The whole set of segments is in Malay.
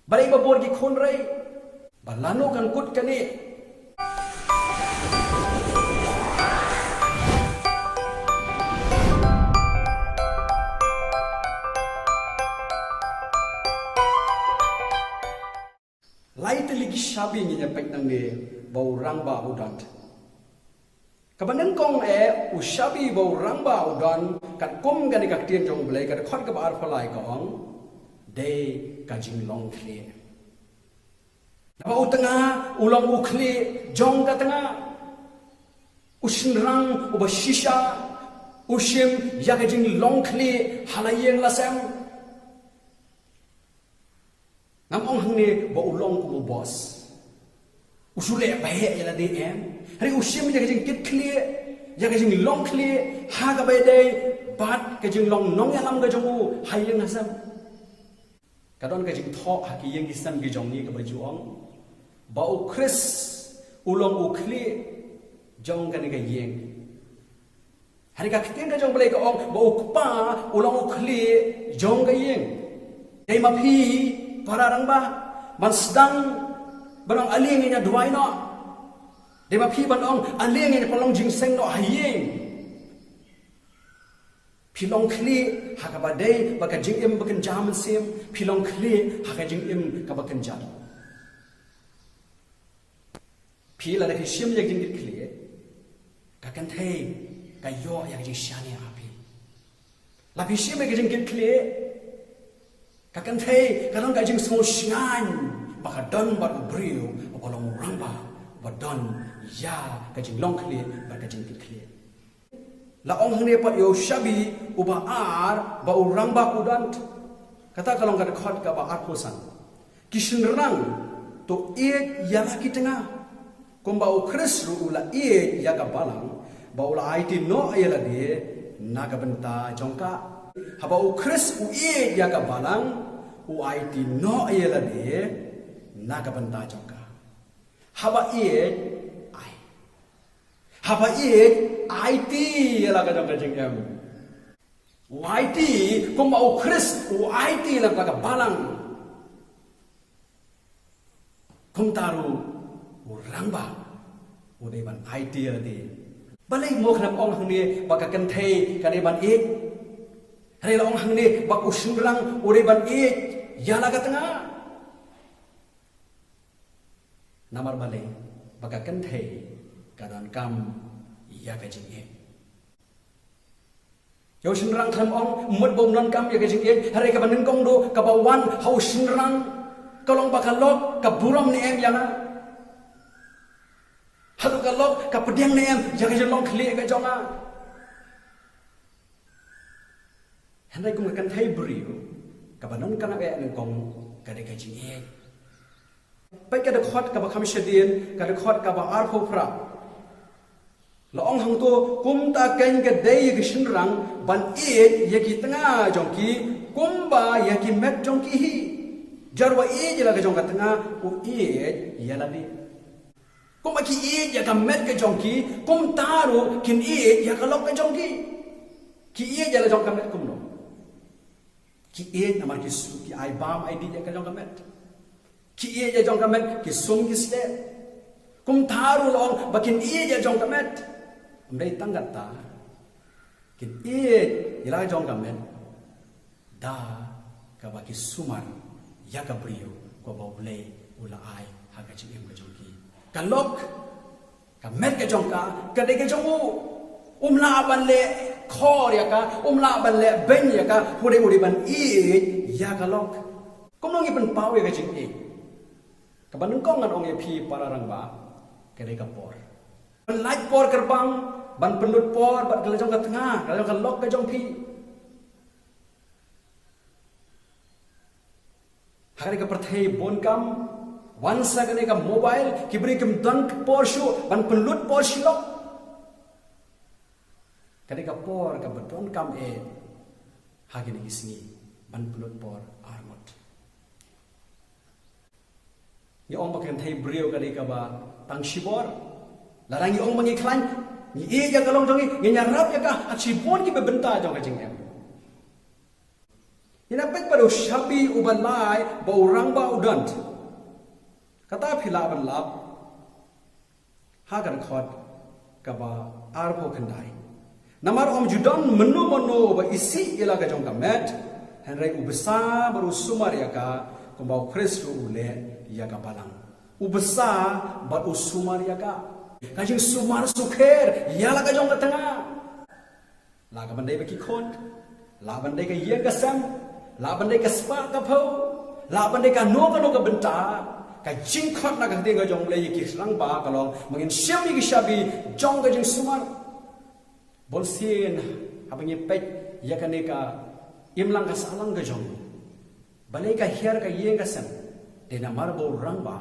balai babor gi khon rai balano kan kut kani lain lagi sabi ni nyampai nang ni bau rangba udan. Kabanan kong usabi bau rangba udan kat kum gani kak tian jong belai kat khot ka bar phalai kong de ka jing long khle. Naba utanga ulang ukhle jong ka tanga usin rang uba shisha usim ya ka jing long khle halayeng lasam. Namong hang ni ba ulong ko boss. Usule bahe yala de em. Hari usim ya kajing kit clear, ya kajing long clear, ha ka bay day bat kajing long nong ya lam ka jongu hayeng hasam. Kadon kajing tho ha ki yeng isam ki jong ni ka ba juang. Ba u Chris ulong u clear jong ka ni ka yeng. Hari ka kiteng ka jong balai ka ong ba u pa ulong u clear jong ka yeng. Dai ma phi pararang ba man sedang barang aling nya duai no de ma phi ban ong aling nya palong jing seng no hayeng philong khli ha ka ba dei ba ka jing im ba kan jam sim philong khli ha ka jing im ka ba kan jam phi la de sim ya jing khli ka kan thei ka yo ya jing shani api la phi sim ya jing khli kakan thei kadang kajing semua shingan baka don bat brio apalong ramba badon ya kajing long khle ba kajing khle la ong hne pat yo shabi uba ar ba ramba udan kata kalong kada khot ka ba ar khosan kishin rang to e ya la kitanga komba o Chris ru la e ya ka balang ba ula it no ayala de naga benta jongka haba o Chris u e ya ka balang UIT no ayala de naga banta jongka haba ai haba IT yala ka jongka jingam UIT kung mau Chris UIT lang ka balang kung taru urangba uday ban IT yala de balay mo khnap ong hangni baka kanthay kanay ban hari la ong hangni bak usungrang uday ban yala ka tanga namar balay baka kanthay kadan kam ya ka jing yo sunrang kham ong mut bom nan kam ya ka jing hari ka banin kong do ka bawan hau sunrang kalong baka lok ka buram ni em yana halu ka lok ka pediang ni em ya ka jing long khli ka jonga henry kum kan thai brio kabanon kana be ang kong kada ka jing pai kada khot ka ba kham shadien kada khot ka ba ar kho phra la ong hang to kum ta ken ka dei gi shin rang ban ye ki tanga jong ki kum ba ye ki met jong ki hi jarwa jela ka jong ka tanga u ya la di kum ba ki ya ka met ka jong ki kum taru kin ya ka lok ka jong ki jela jong ka met kum no ki namar ki su ki ai bam ai di ka jong ka met ki ya jong ka met ki sum ki ste kum tharu long bakin ya jong ka met amdai tangat ta kin ila jong ka met da ka ba ki sumar ya ka brio ko ba ble ula ai ha ka chi em ka jong ki ka lok ka met ka jong ka de ka jong la ban le khor ya ka la ban le ben ya ka hore ban ya ka lok kom nong ipan pau ya ka jing ka ban kong ngan ong phi pararang ba ka de ka por ban light por kerbang ban penut por ban ka jong ka tengah ka jong ka lok ka jong phi hari ka perthai bon kam wan sa ka ka mobile ki bri kam dank por shu ban penut por shilok kadi ka por ka beton kam hagi ni isni ban penut por armot ni ong bakan thai brio kadi ka ba tang shibor larang ni ong mangi klan ni ya kalong jongi ni nyarap ya ka achibon ki bebenta jong ka jing em ina pek baru shabi ubalai bau rang ba udant kata phila ban lap ha kan khot ka ba arbo khandai namar om judan menu menu ba isi ila ka jong ka met hanrai ubasa baru sumar ya ka kumbau kristo ule ya ka balang ubasa ba usumar ya ka kajing sumar sukher ya la ka jong ka tanga la ka bandai ba ki khot la bandai ka ye ka sam la bandai ka spa ka phau la bandai ka no ka benta ka jing khot na ka de ka jong le ki rang ba ka long mangin syami ki shabi jong ka jing sumar bolsien abang ye pek ya ka ne ka imlang ka salang ka jong balai ka hiar ka ye ka sam de na mar bo rang ba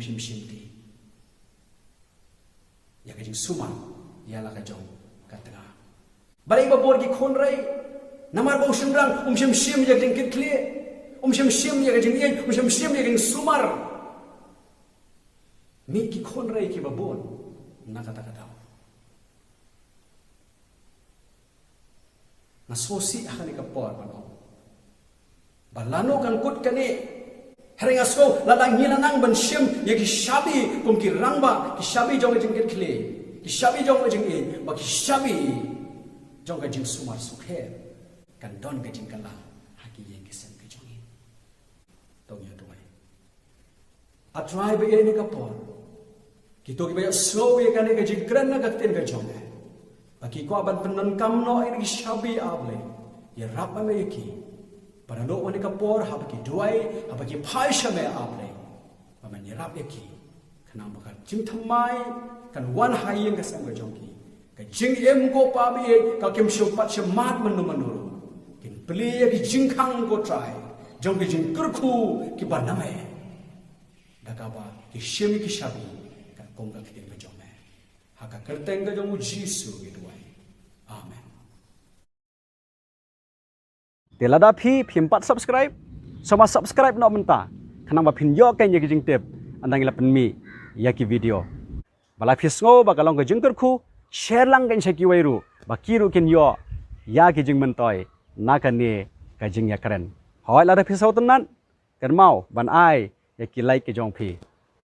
shim shim ti ya ka jing sumar ya la ka jong ka tanga balai ba bor ki khon rai namar bo shimrang shim shim ya jing kit kle shim shim ya jing ye shim shim ya jing sumar mi ki khon rai ki ba bon na kata kata na sosi akan ka por pano balano kan kut kani hering asko ladang hilanang ban shim ya ki shabi kum ki rangba ki shabi jong jing kit kle ki shabi jong jing e ba ki shabi jong ka jing sumar sukhe kan don ka jing kala haki ye ki sem ka jong tong ya tuai a try be ni ka por ki to ki ba slow ye kan ka jing kran na ka ten ka jong bagi ko aban penan kam no ini shabi able ye rap me ki para no oni ka por ha bagi duai ha bagi phai shame able aman ye rap ki khana ba jing thamai kan wan haiyeng ka sam ka jong ki ka jing em ko pa bi ka kem shu pat shamat manu manu kin pli ki jing khang ko try jong ki jing kurkhu ki ba name dakaba ki shemi ki shabi ka kong ka ki ka jong haka kerteng ka jong Jisu gitu ai amen telada phi phimpat subscribe sama subscribe no menta khanang ba phin yo ken ye jing tep andang la pen mi ya ki video bala phi sngo ba kalong ka jing kur khu share lang ken shaki wairu ba kiru ken yo ya ki jing mentoi na ka ne ka jing ya karen hoi la da phi sau tan nan kan mau ban ai ya ki like ke jong phi